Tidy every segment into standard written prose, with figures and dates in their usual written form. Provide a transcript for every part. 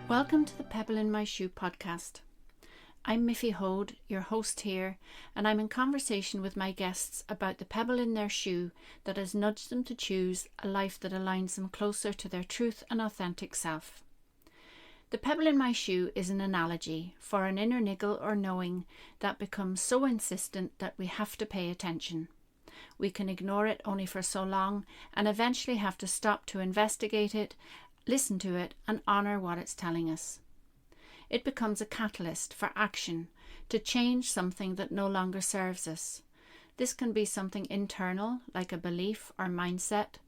Welcome to the Pebble in My Shoe podcast. I'm Miffy Hode, your host here, and I'm in conversation with my guests about the pebble in their shoe that has nudged them to choose a life that aligns them closer to their truth and authentic self. The pebble in my shoe is an analogy for an inner niggle or knowing that becomes so insistent that we have to pay attention. We can ignore it only for so long and eventually have to stop to investigate it, listen to it, and honour what it's telling us. It becomes a catalyst for action to change something that no longer serves us. This can be something internal, like a belief or mindset.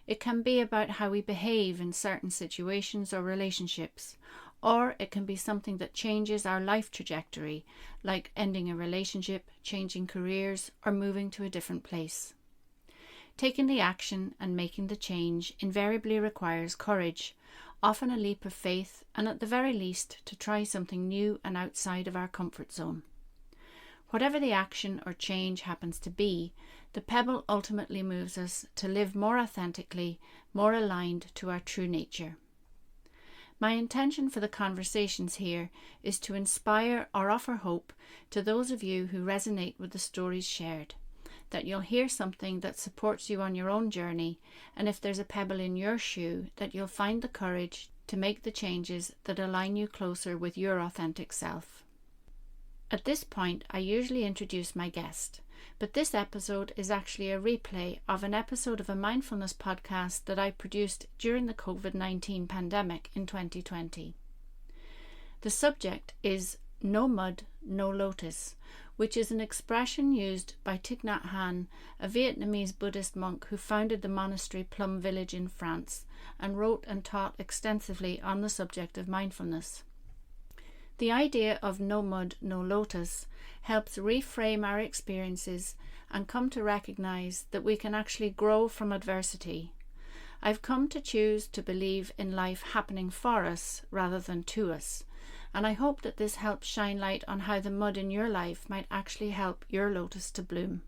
It can be about how we behave in certain situations or relationships, or it can be something that changes our life trajectory, like ending a relationship, changing careers, or moving to a different place. Taking the action and making the change invariably requires courage, often a leap of faith, and at the very least to try something new and outside of our comfort zone. Whatever the action or change happens to be, the pebble ultimately moves us to live more authentically, more aligned to our true nature. My intention for the conversations here is to inspire or offer hope to those of you who resonate with the stories shared, that you'll hear something that supports you on your own journey, and if there's a pebble in your shoe, that you'll find the courage to make the changes that align you closer with your authentic self. At this point, I usually introduce my guest, but this episode is actually a replay of an episode of a mindfulness podcast that I produced during the COVID-19 pandemic in 2020. The subject is No Mud No Lotus, which is an expression used by Thich Nhat Hanh, a Vietnamese Buddhist monk who founded the monastery Plum Village in France and wrote and taught extensively on the subject of mindfulness. The idea of no mud, no lotus helps reframe our experiences and come to recognize that we can actually grow from adversity. I've come to choose to believe in life happening for us rather than to us, and I hope that this helps shine light on how the mud in your life might actually help your lotus to bloom.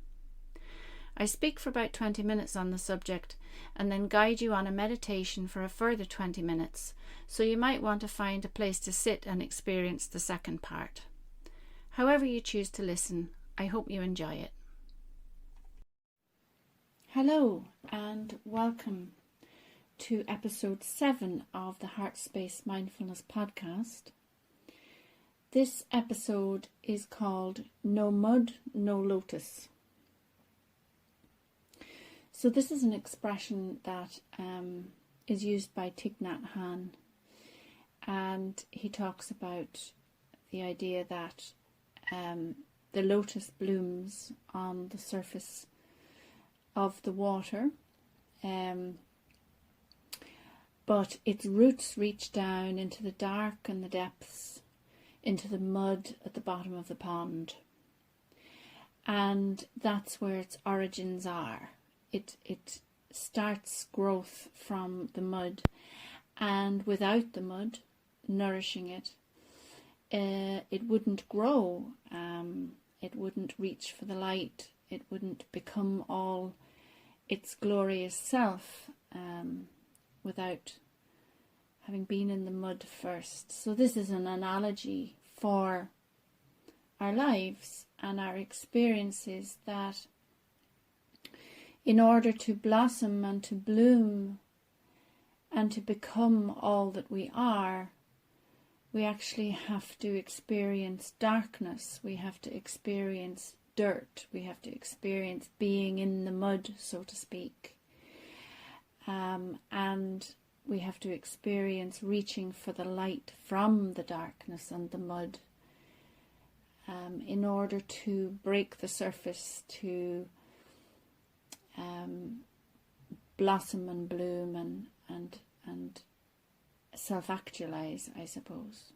I speak for about 20 minutes on the subject and then guide you on a meditation for a further 20 minutes, so you might want to find a place to sit and experience the second part. However you choose to listen, I hope you enjoy it. Hello and welcome to episode 7 of the Heart Space Mindfulness Podcast. This episode is called No Mud No Lotus. So this is an expression that is used by Thich Nhat Hanh, and he talks about the idea that the lotus blooms on the surface of the water, but its roots reach down into the dark and the depths, into the mud at the bottom of the pond, and that's where its origins are. It starts growth from the mud, and without the mud nourishing it, it wouldn't grow, it wouldn't reach for the light, it wouldn't become all its glorious self without having been in the mud first. So this is an analogy for our lives and our experiences, that in order to blossom and to bloom and to become all that we are, we actually have to experience darkness, we have to experience dirt, we have to experience being in the mud, so to speak. And we have to experience reaching for the light from the darkness and the mud in order to break the surface, to blossom and bloom and self-actualize, I suppose.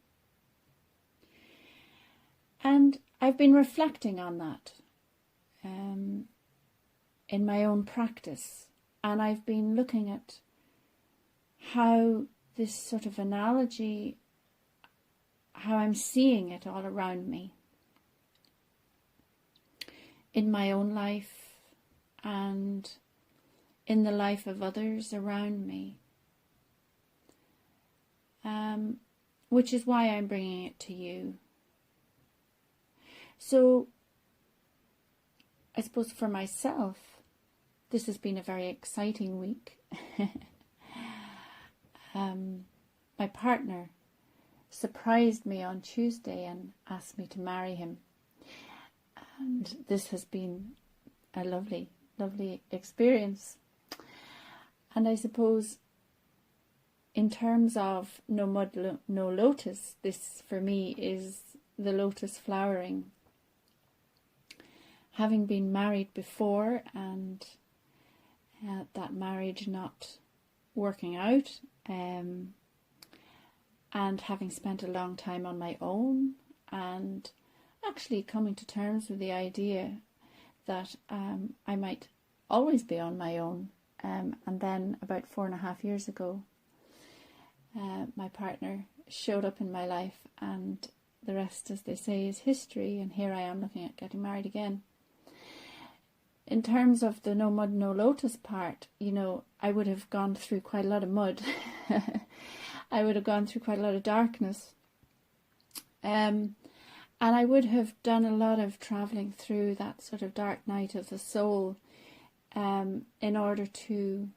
And I've been reflecting on that in my own practice, and I've been looking at how this sort of analogy, how I'm seeing it all around me in my own life and in the life of others around me. which is why I'm bringing it to you. So I suppose for myself, this has been a very exciting week. My partner surprised me on Tuesday and asked me to marry him. And this has been a lovely, lovely experience. And I suppose in terms of No Mud No Lotus, this for me is the lotus flowering. Having been married before and that marriage not working out, and having spent a long time on my own, and actually coming to terms with the idea that I might always be on my own. And then about 4.5 years ago, my partner showed up in my life, and the rest, as they say, is history. And here I am looking at getting married again. In terms of the No Mud No Lotus part, I would have gone through quite a lot of mud. I would have gone through quite a lot of darkness. And I would have done a lot of travelling through that sort of dark night of the soul, in order to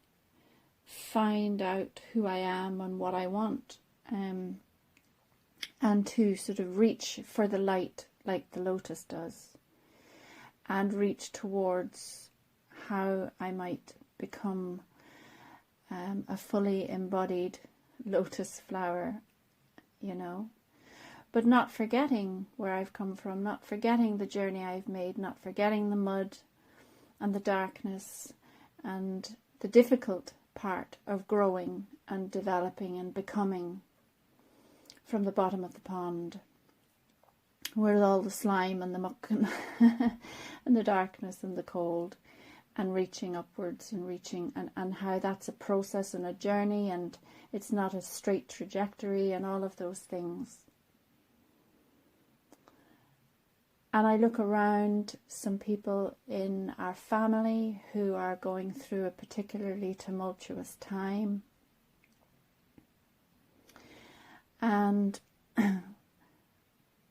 find out who I am and what I want, and to sort of reach for the light like the lotus does, and reach towards how I might become a fully embodied lotus flower, but not forgetting where I've come from, not forgetting the journey I've made, not forgetting the mud and the darkness and the difficult part of growing and developing and becoming from the bottom of the pond, where all the slime and the muck and, and the darkness and the cold, and reaching upwards and reaching, and how that's a process and a journey, and it's not a straight trajectory, and all of those things. And I look around some people in our family who are going through a particularly tumultuous time. And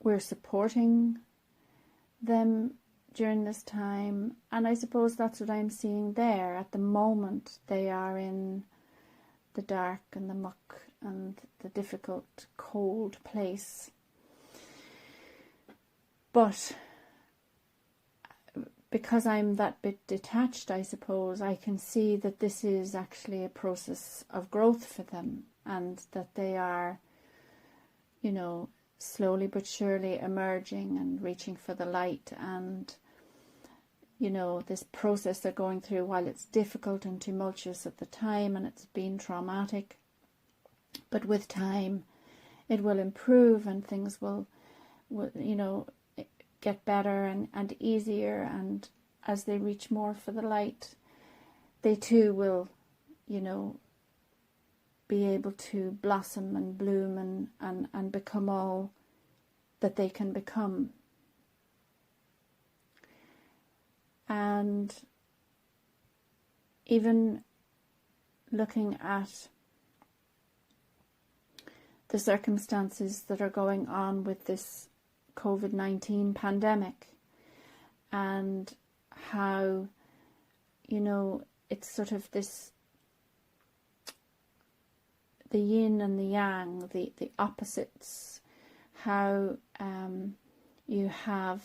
we're supporting them during this time. And I suppose that's what I'm seeing there. At the moment, they are in the dark and the muck and the difficult, cold place. But because I'm that bit detached, I suppose, I can see that this is actually a process of growth for them, and that they are, slowly but surely emerging and reaching for the light. And, this process they're going through, while it's difficult and tumultuous at the time, and it's been traumatic, but with time it will improve, and things will get better and easier, and as they reach more for the light, they too will, be able to blossom and bloom and become all that they can become. And even looking at the circumstances that are going on with this COVID-19 pandemic, and how, it's sort of this, the yin and the yang, the opposites, how you have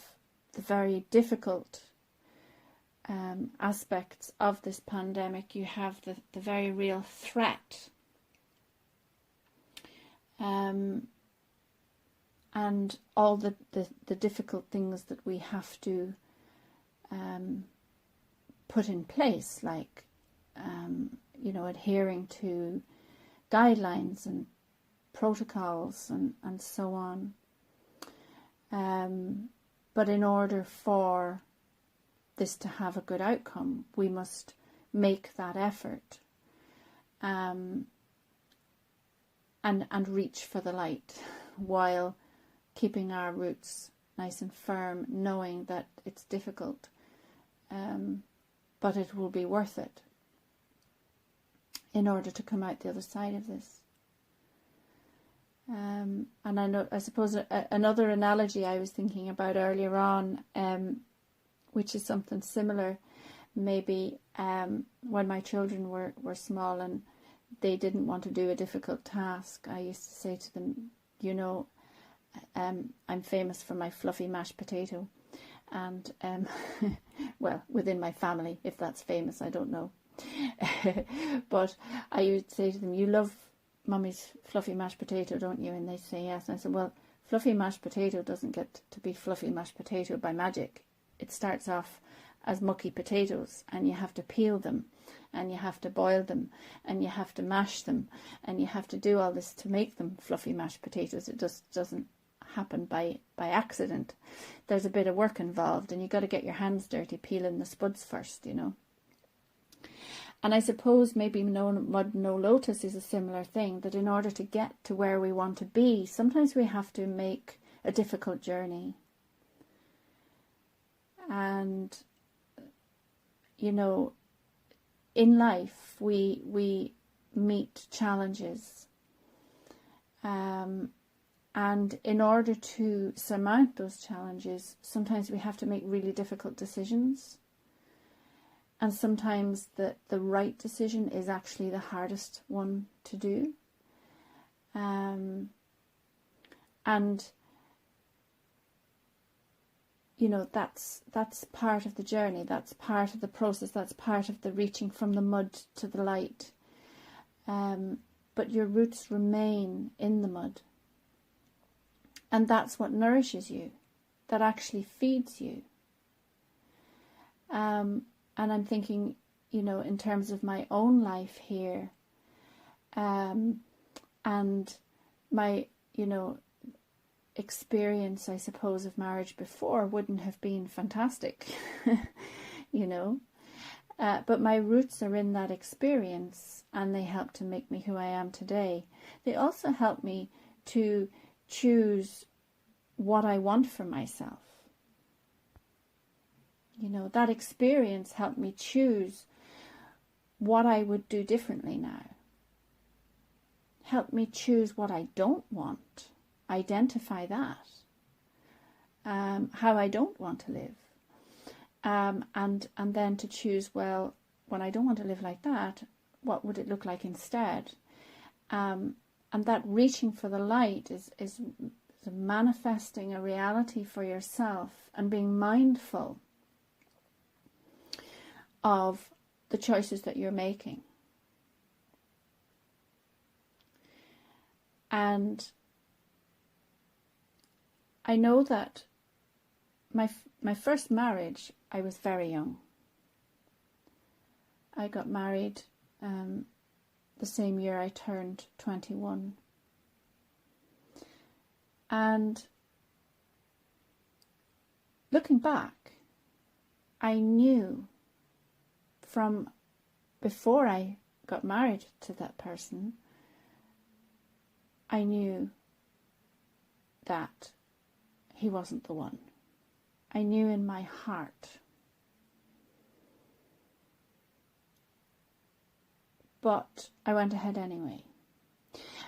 the very difficult aspects of this pandemic. You have the very real threat, and all the difficult things that we have to put in place, like adhering to guidelines and protocols and so on. But in order for this to have a good outcome, we must make that effort, and reach for the light, while keeping our roots nice and firm, knowing that it's difficult, but it will be worth it in order to come out the other side of this. And I suppose another analogy I was thinking about earlier on, which is something similar, maybe when my children were small and they didn't want to do a difficult task, I used to say to them, I'm famous for my fluffy mashed potato. And, well, within my family, if that's famous, I don't know. But I would say to them, you love Mummy's fluffy mashed potato, don't you? And they say yes. And I said, well, fluffy mashed potato doesn't get to be fluffy mashed potato by magic. It starts off as mucky potatoes, and you have to peel them, and you have to boil them, and you have to mash them, and you have to do all this to make them fluffy mashed potatoes. It just doesn't happen by accident. There's a bit of work involved, and you got to get your hands dirty peeling the spuds first, And I suppose maybe No Mud No Lotus is a similar thing, that in order to get to where we want to be, sometimes we have to make a difficult journey. And, in life we meet challenges. And in order to surmount those challenges, sometimes we have to make really difficult decisions. And sometimes the right decision is actually the hardest one to do. And, that's part of the journey. That's part of the process. That's part of the reaching from the mud to the light. But your roots remain in the mud. And that's what nourishes you. That actually feeds you. And I'm thinking, in terms of my own life here, and my, experience, I suppose, of marriage before wouldn't have been fantastic, but my roots are in that experience, and they help to make me who I am today. They also help me to choose what I want for myself. That experience helped me choose what I would do differently now. Helped me choose what I don't want. Identify that. How I don't want to live. And then to choose, well, when I don't want to live like that, what would it look like instead? And that reaching for the light is manifesting a reality for yourself and being mindful of the choices that you're making. And I know that my first marriage, I was very young. I got married the same year I turned 21. And looking back, I knew from before I got married to that person, I knew that he wasn't the one. I knew in my heart. But I went ahead anyway.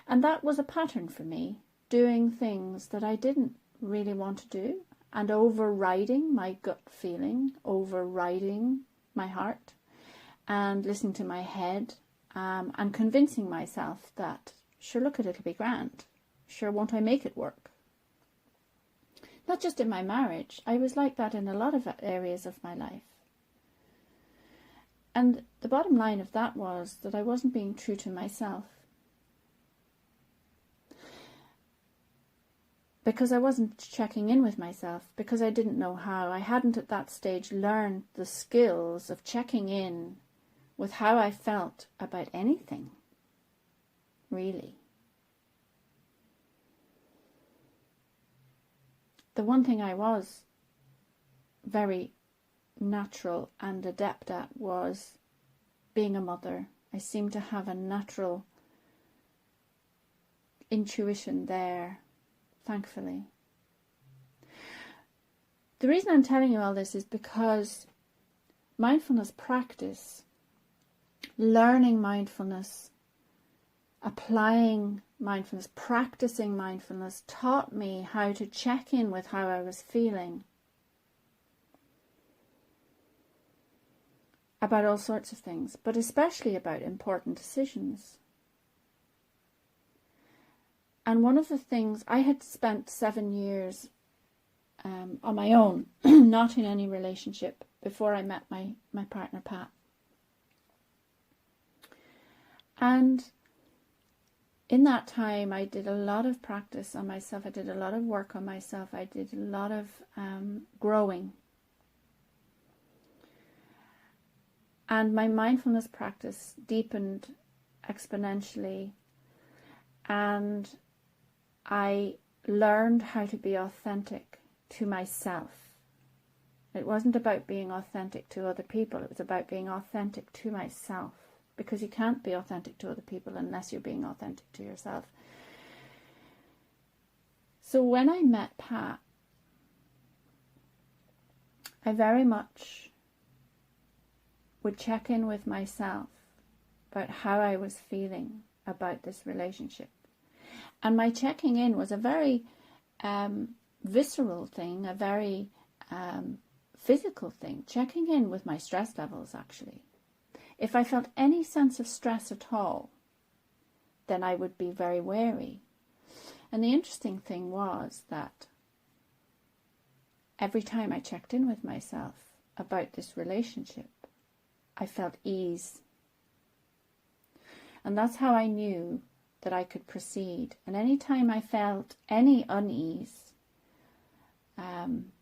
And that was a pattern for me, doing things that I didn't really want to do and overriding my gut feeling, overriding my heart and listening to my head and convincing myself that, sure, look, it'll be grand. Sure, won't I make it work? Not just in my marriage. I was like that in a lot of areas of my life. And the bottom line of that was that I wasn't being true to myself. Because I wasn't checking in with myself, because I didn't know how. I hadn't at that stage learned the skills of checking in with how I felt about anything, really. The one thing I was very natural and adept at was being a mother. I seemed to have a natural intuition there, thankfully. The reason I'm telling you all this is because mindfulness practice, learning mindfulness, applying mindfulness, practicing mindfulness, taught me how to check in with how I was feeling about all sorts of things, but especially about important decisions. And one of the things, I had spent 7 years on my own, not in any relationship, before I met my partner, Pat. And in that time, I did a lot of practice on myself. I did a lot of work on myself. I did a lot of growing. And my mindfulness practice deepened exponentially. And I learned how to be authentic to myself. It wasn't about being authentic to other people. It was about being authentic to myself. Because you can't be authentic to other people unless you're being authentic to yourself. So when I met Pat, I very much would check in with myself about how I was feeling about this relationship. And my checking in was a very visceral thing, a very physical thing, checking in with my stress levels, actually. If I felt any sense of stress at all, then I would be very wary. And the interesting thing was that every time I checked in with myself about this relationship, I felt ease. And that's how I knew that I could proceed. And any time I felt any unease, then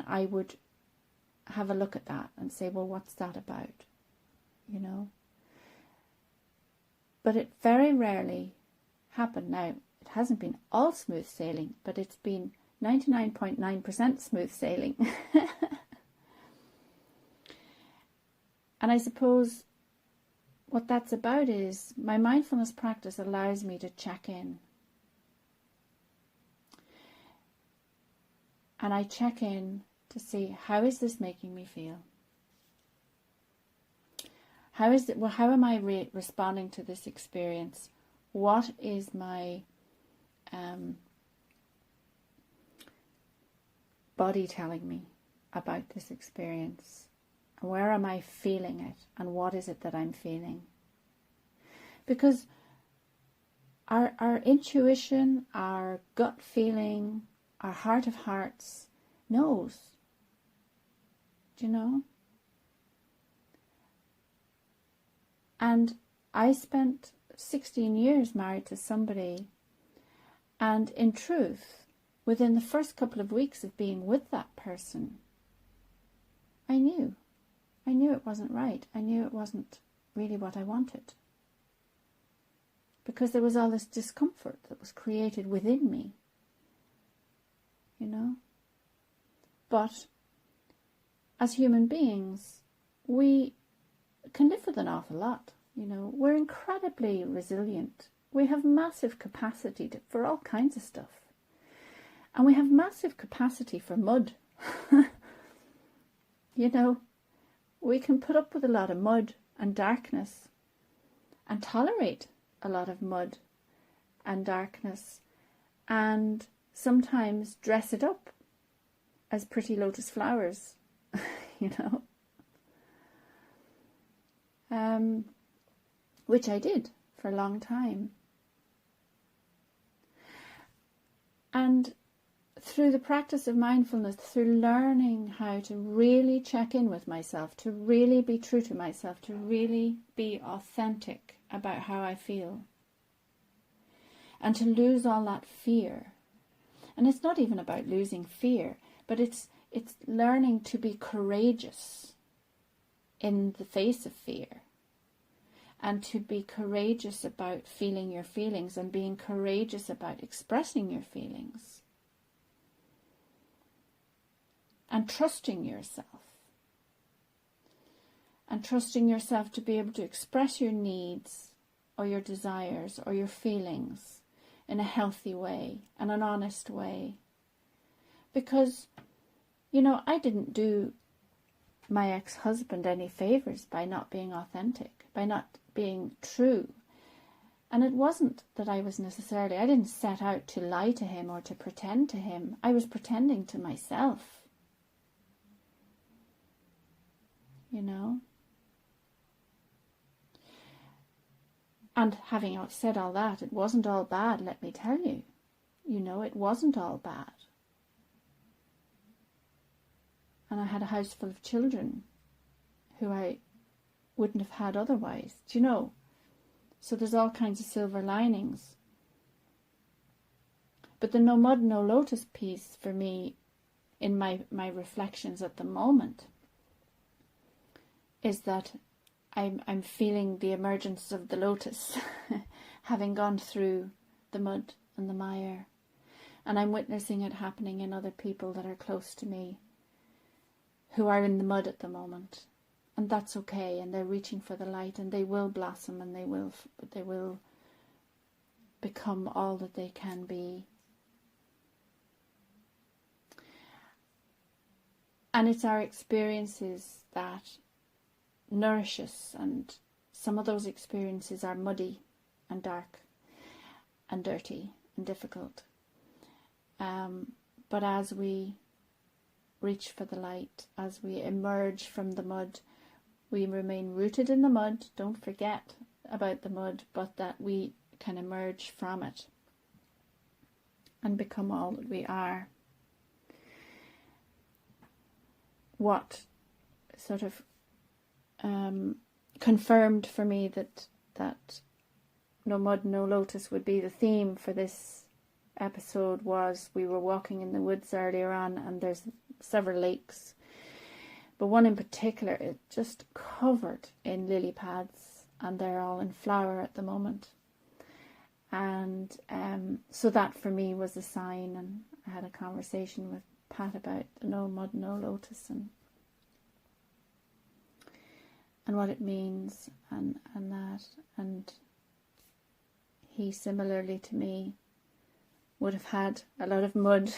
I would have a look at that and say, well, what's that about? You know? But it very rarely happened. Now, it hasn't been all smooth sailing, but it's been 99.9% smooth sailing. And I suppose what that's about is my mindfulness practice allows me to check in. And I check in to see, how is this making me feel? How am I responding to this experience? What is my body telling me about this experience? And where am I feeling it? And what is it that I'm feeling? Because our intuition, our gut feeling, our heart of hearts knows. Do you know? And I spent 16 years married to somebody, and in truth, within the first couple of weeks of being with that person, I knew it wasn't right. I knew it wasn't really what I wanted. Because there was all this discomfort that was created within me. You know? But as human beings, we can live with an awful lot. You know, we're incredibly resilient. We have massive capacity for all kinds of stuff. And we have massive capacity for mud. You know, we can put up with a lot of mud and darkness and tolerate a lot of mud and darkness and sometimes dress it up as pretty lotus flowers, you know. Which I did for a long time. And through the practice of mindfulness, through learning how to really check in with myself, to really be true to myself, to really be authentic about how I feel, and to lose all that fear. And it's not even about losing fear, but it's learning to be courageous in the face of fear, and to be courageous about feeling your feelings and being courageous about expressing your feelings. And trusting yourself. And trusting yourself to be able to express your needs or your desires or your feelings in a healthy way and an honest way. Because, you know, I didn't do my ex-husband any favors by not being authentic, by not being true And it wasn't that I didn't set out to lie to him or to pretend to him. I was pretending to myself. You know? And having said all that, it wasn't all bad, let me tell you. You know, it wasn't all bad. And I had a house full of children who I wouldn't have had otherwise. Do you know? So there's all kinds of silver linings. But the No Mud No Lotus piece for me, in my reflections at the moment, is that I'm feeling the emergence of the lotus, having gone through the mud and the mire. And I'm witnessing it happening in other people that are close to me, who are in the mud at the moment. And that's okay, and they're reaching for the light, and they will blossom, and they will become all that they can be. And it's our experiences that nourish us, and some of those experiences are muddy and dark and dirty and difficult. But as we reach for the light, as we emerge from the mud, we remain rooted in the mud. Don't forget about the mud, but that we can emerge from it and become all that we are. What sort of confirmed for me that No Mud No Lotus would be the theme for this episode was we were walking in the woods earlier on, and there's several lakes, but one in particular is just covered in lily pads, and they're all in flower at the moment. And so that for me was a sign, and I had a conversation with Pat about the No Mud No Lotus and what it means, and that, and he similarly to me would have had a lot of mud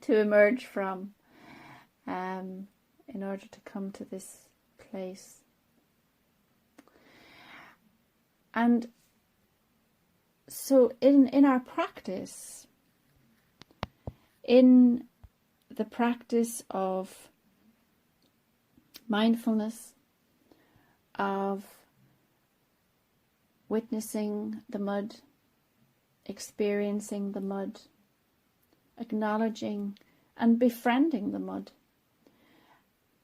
to emerge from in order to come to this place. And so in our practice, in the practice of mindfulness, of witnessing the mud, experiencing the mud, acknowledging and befriending the mud,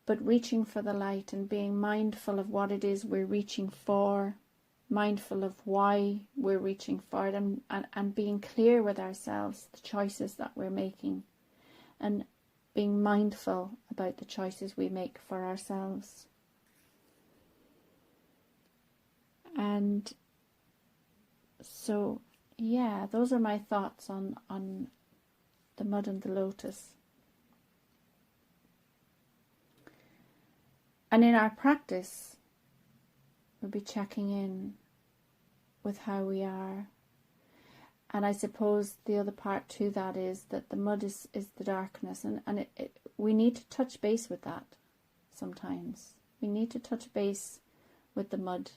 but reaching for the light and being mindful of what it is we're reaching for, mindful of why we're reaching for it, and being clear with ourselves, the choices that we're making, and being mindful about the choices we make for ourselves. And so, yeah, those are my thoughts on the mud and the lotus. And in our practice, we'll be checking in with how we are. And I suppose the other part to that is that the mud is the darkness, and we need to touch base with that sometimes. We need to touch base with the mud.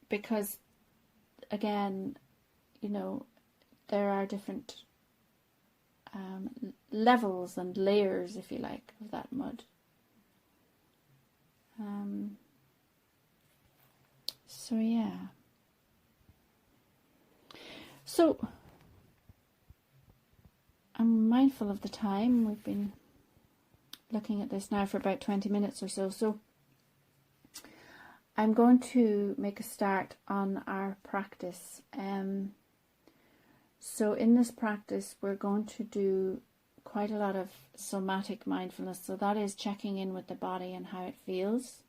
Because again, you know, there are different levels and layers, if you like, of that mud. So yeah. So I'm mindful of the time. We've been looking at this now for about 20 minutes or so. So I'm going to make a start on our practice. So in this practice, we're going to do quite a lot of somatic mindfulness. So that is checking in with the body and how it feels.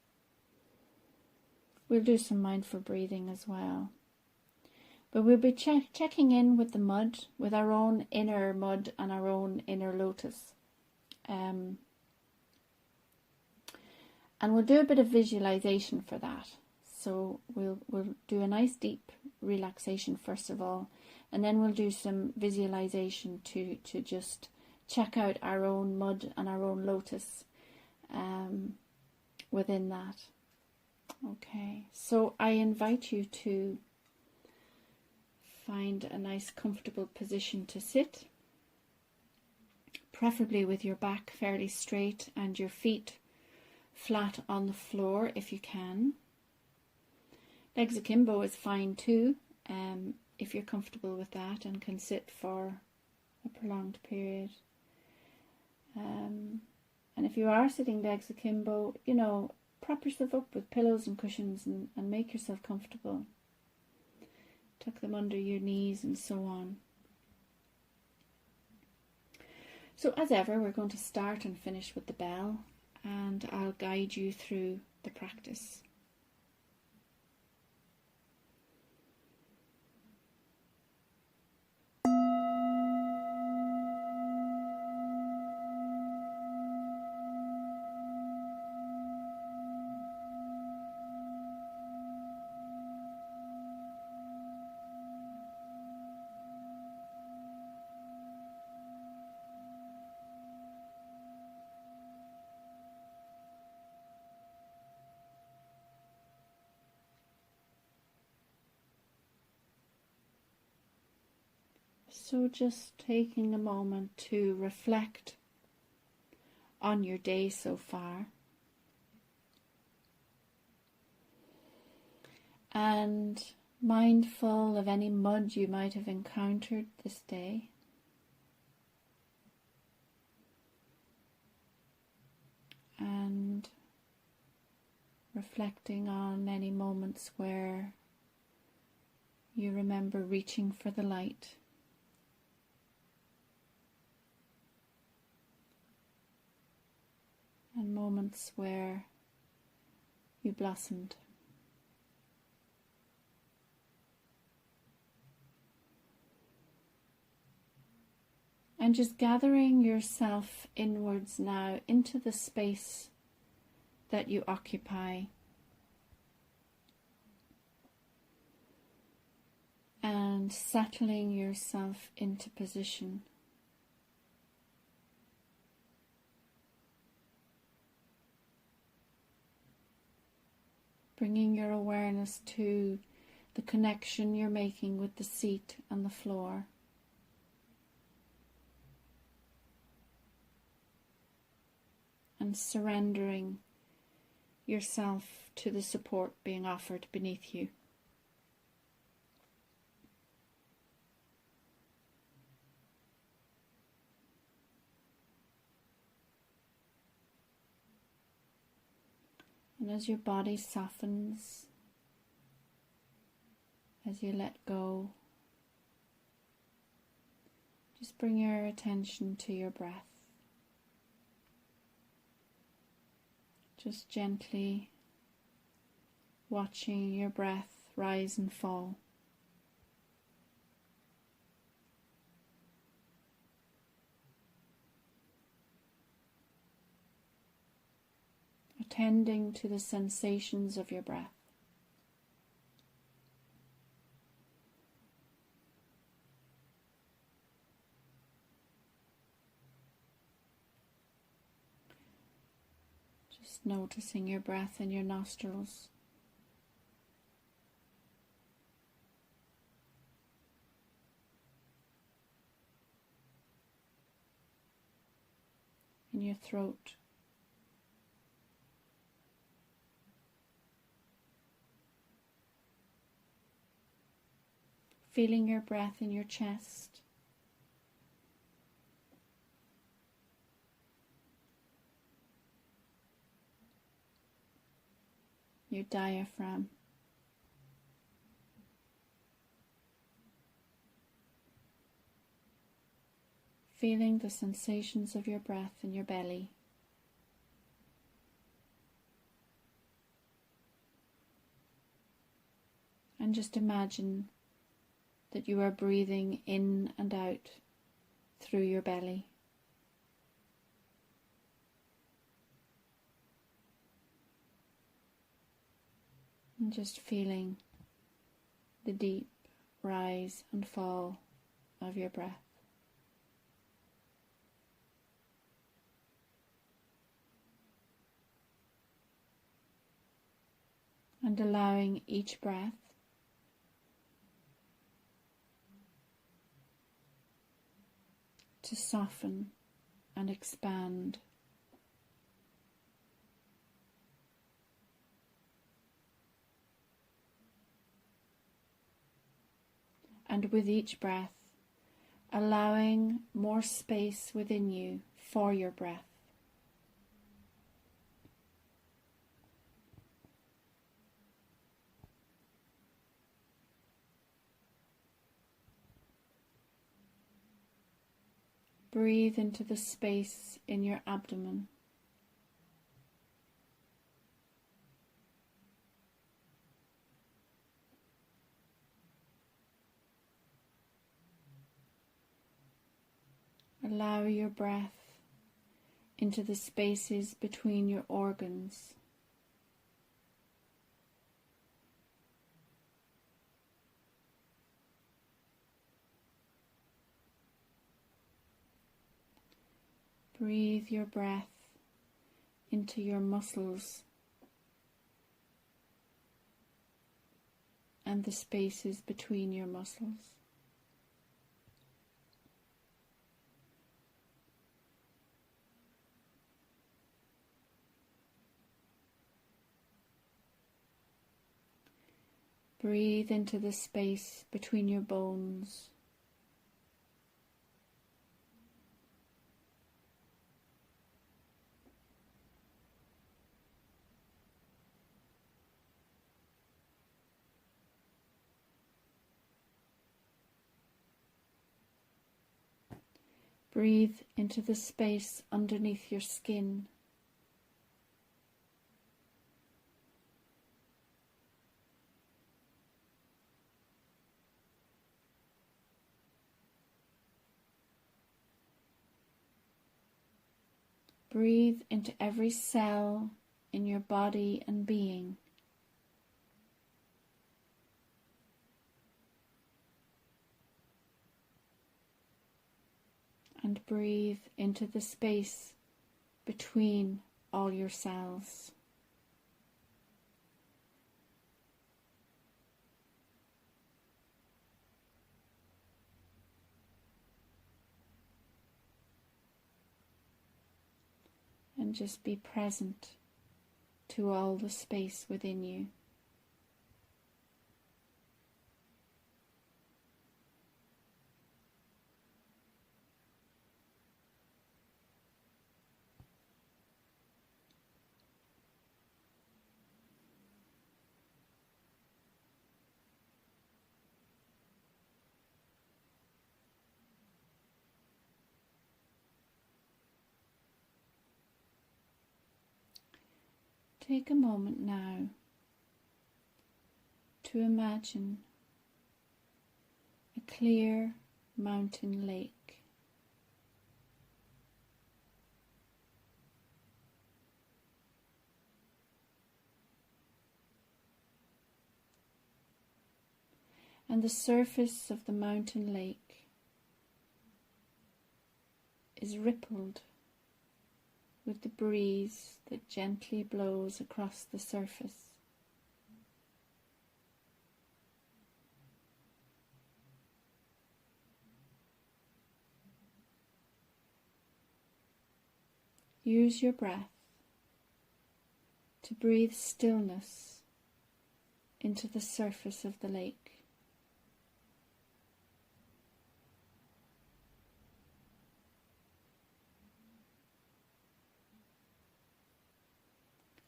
We'll do some mindful breathing as well. But we'll be checking in with the mud, with our own inner mud and our own inner lotus. And we'll do a bit of visualization for that. So we'll do a nice deep relaxation first of all, and then we'll do some visualization to just check out our own mud and our own lotus within that. Okay, so I invite you to find a nice comfortable position to sit, preferably with your back fairly straight and your feet flat on the floor if you can. Legs akimbo is fine too, if you're comfortable with that and can sit for a prolonged period. And if you are sitting legs akimbo, prop yourself up with pillows and cushions and make yourself comfortable. Tuck them under your knees and so on. So as ever, we're going to start and finish with the bell, and I'll guide you through the practice. So just taking a moment to reflect on your day so far, and mindful of any mud you might have encountered this day. And reflecting on any moments where you remember reaching for the light. And moments where you blossomed. And just gathering yourself inwards now into the space that you occupy. And settling yourself into position. Bringing your awareness to the connection you're making with the seat and the floor. And surrendering yourself to the support being offered beneath you. And as your body softens, as you let go, just bring your attention to your breath. Just gently watching your breath rise and fall. Attending to the sensations of your breath. Just noticing your breath in your nostrils. In your throat. Feeling your breath in your chest. Your diaphragm. Feeling the sensations of your breath in your belly. And just imagine that you are breathing in and out through your belly. And just feeling the deep rise and fall of your breath. and allowing each breath to soften and expand. And with each breath, allowing more space within you for your breath. Breathe into the space in your abdomen. Allow your breath into the spaces between your organs. Breathe your breath into your muscles and the spaces between your muscles. Breathe into the space between your bones. Breathe into the space underneath your skin. Breathe into every cell in your body and being. And breathe into the space between all your cells. And just be present to all the space within you. Take a moment now to imagine a clear mountain lake. And the surface of the mountain lake is rippled with the breeze that gently blows across the surface. Use your breath to breathe stillness into the surface of the lake.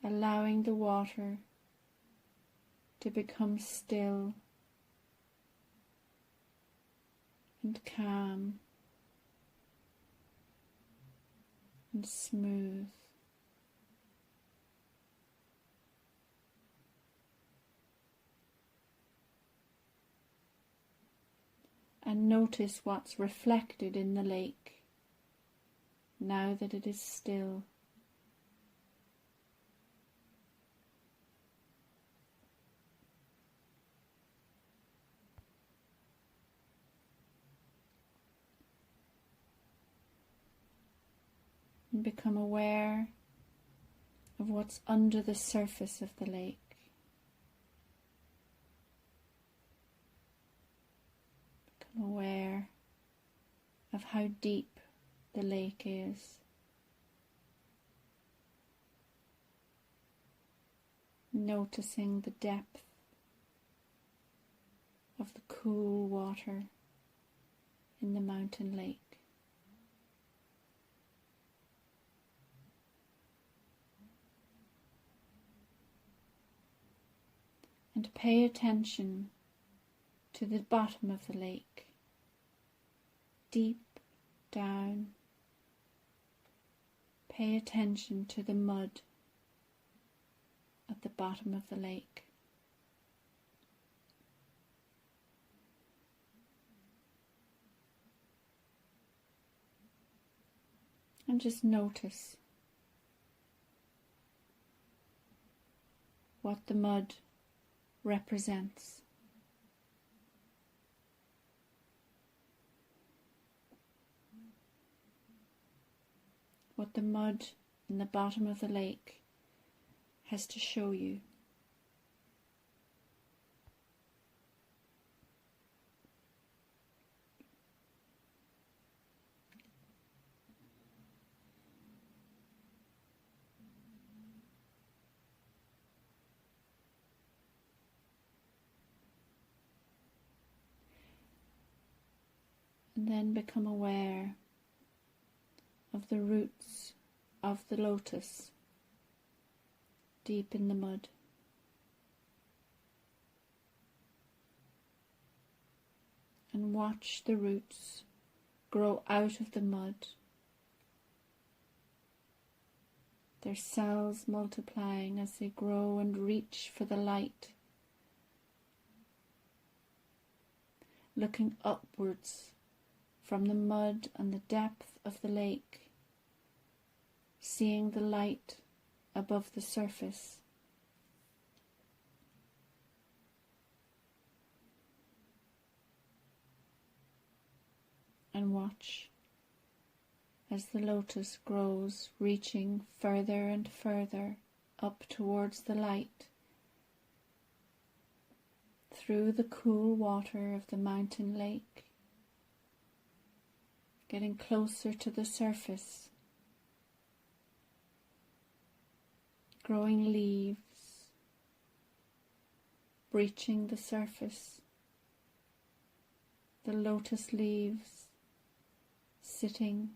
Allowing the water to become still and calm and smooth. And notice what's reflected in the lake now that it is still. And become aware of what's under the surface of the lake. of how deep the lake is. Noticing the depth of the cool water in the mountain lake. And pay attention to the bottom of the lake, deep down. Pay attention to the mud at the bottom of the lake. And just notice what the mud represents. What the mud in the bottom of the lake has to show you. And then become aware of the roots of the lotus deep in the mud. And watch the roots grow out of the mud, their cells multiplying as they grow and reach for the light, looking upwards from the mud and the depth of the lake, seeing the light above the surface. And watch as the lotus grows, reaching further and further up towards the light, through the cool water of the mountain lake, getting closer to the surface, growing leaves, breaching the surface, the lotus leaves sitting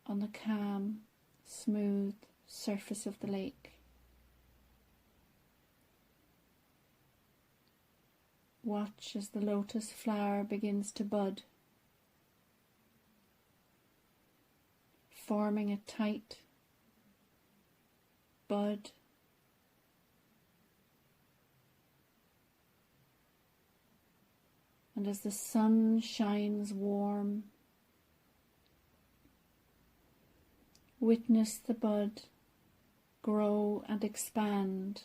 on the calm, smooth surface of the lake. Watch as the lotus flower begins to bud, forming a tight bud, and as the sun shines warm, witness the bud grow and expand,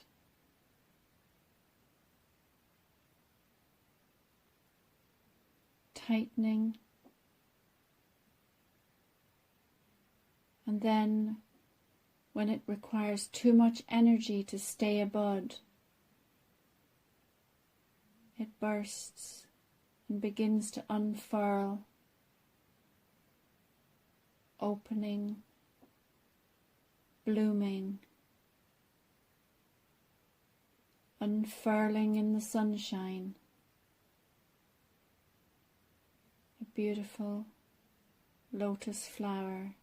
tightening, and then when it requires too much energy to stay a bud, it bursts and begins to unfurl, opening, blooming, unfurling in the sunshine. A beautiful lotus flower,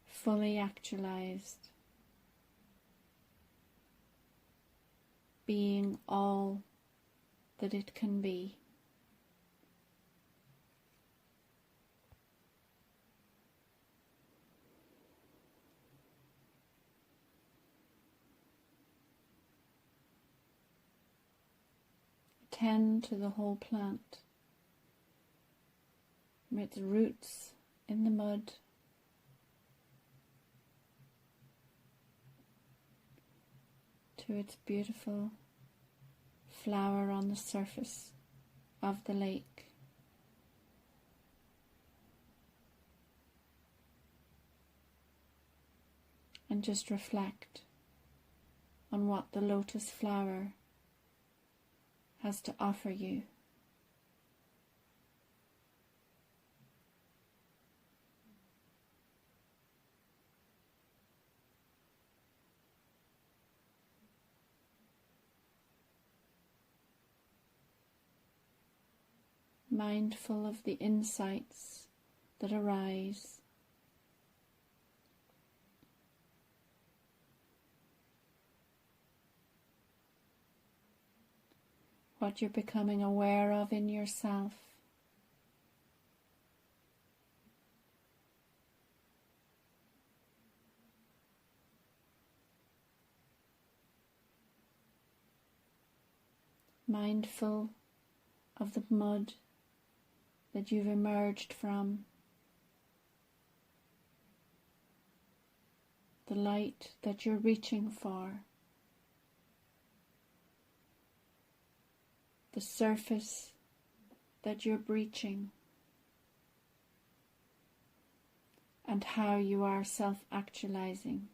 fully actualized, being all that it can be. Tend to the whole plant, from its roots in the mud to its beautiful flower on the surface of the lake. And just reflect on what the lotus flower has to offer you. mindful of the insights that arise. What you're becoming aware of in yourself. Mindful of the mud that you've emerged from, the light that you're reaching for, the surface that you're breaching, and how you are self-actualizing,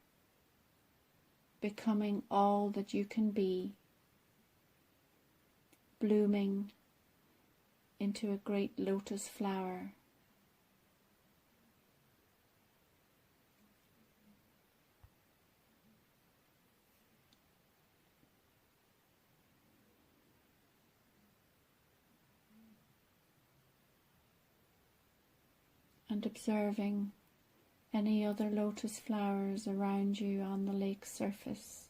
becoming all that you can be, blooming into a great lotus flower. And observing any other lotus flowers around you on the lake surface,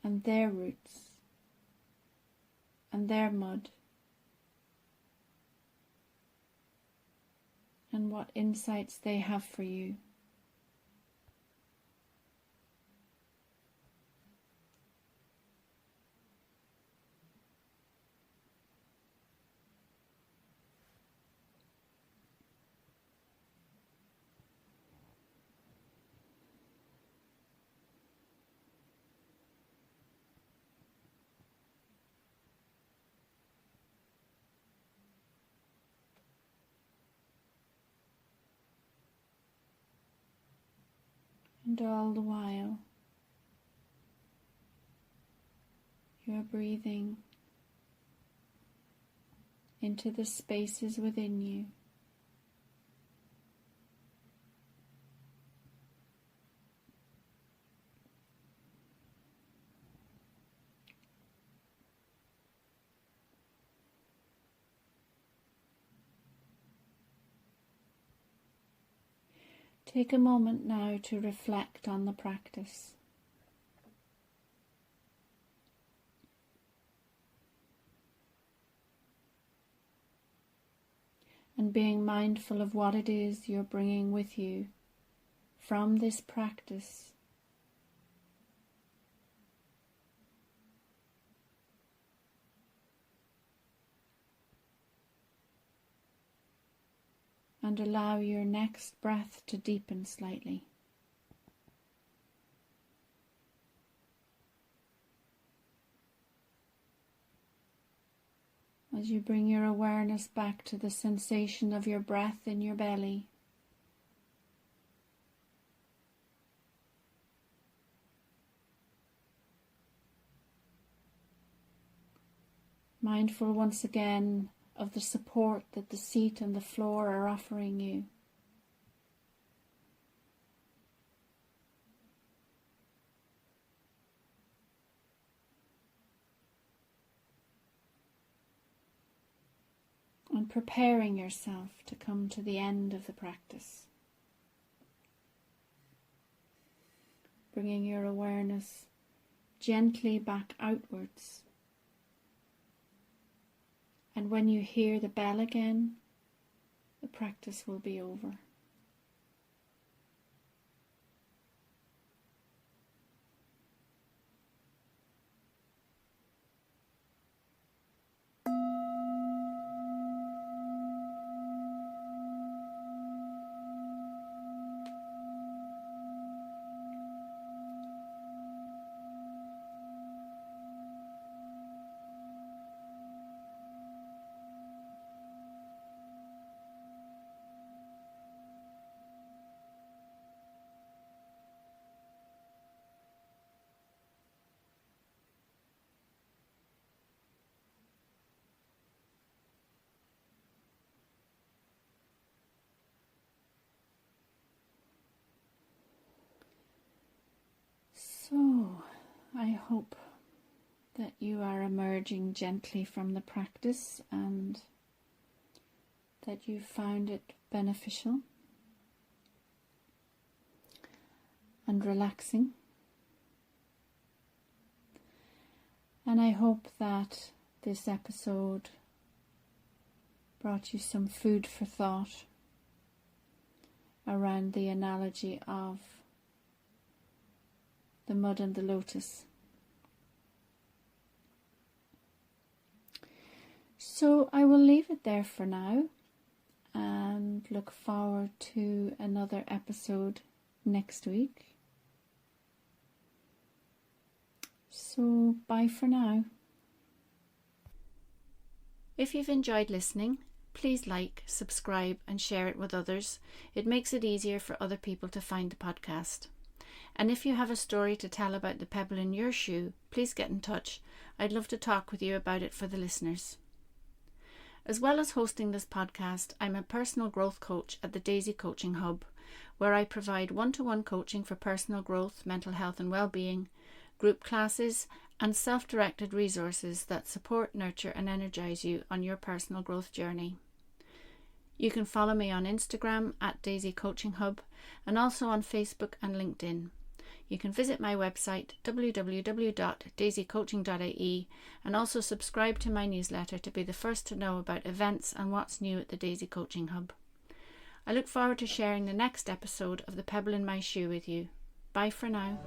and their roots, and their mud, and what insights they have for you. And all the while, you are breathing into the spaces within you. Take a moment now to reflect on the practice. And being mindful of what it is you're bringing with you from this practice. And allow your next breath to deepen slightly. As you bring your awareness back to the sensation of your breath in your belly. Mindful once again of the support that the seat and the floor are offering you. And preparing yourself to come to the end of the practice. Bringing your awareness gently back outwards. And when you hear the bell again, the practice will be over. So, I hope that you are emerging gently from the practice and that you found it beneficial and relaxing. And I hope that this episode brought you some food for thought around the analogy of the mud and the lotus. So I will leave it there for now and look forward to another episode next week. So bye for now. If you've enjoyed listening, please like, subscribe and share it with others. It makes it easier for other people to find the podcast. And if you have a story to tell about the pebble in your shoe, please get in touch. I'd love to talk with you about it for the listeners. As well as hosting this podcast, I'm a personal growth coach at the Daisy Coaching Hub, where I provide one-to-one coaching for personal growth, mental health and well-being, group classes and self-directed resources that support, nurture and energise you on your personal growth journey. You can follow me on Instagram at Daisy Coaching Hub and also on Facebook and LinkedIn. You can visit my website www.daisycoaching.ie and also subscribe to my newsletter to be the first to know about events and what's new at the Daisy Coaching Hub. I look forward to sharing the next episode of The Pebble in My Shoe with you. Bye for now.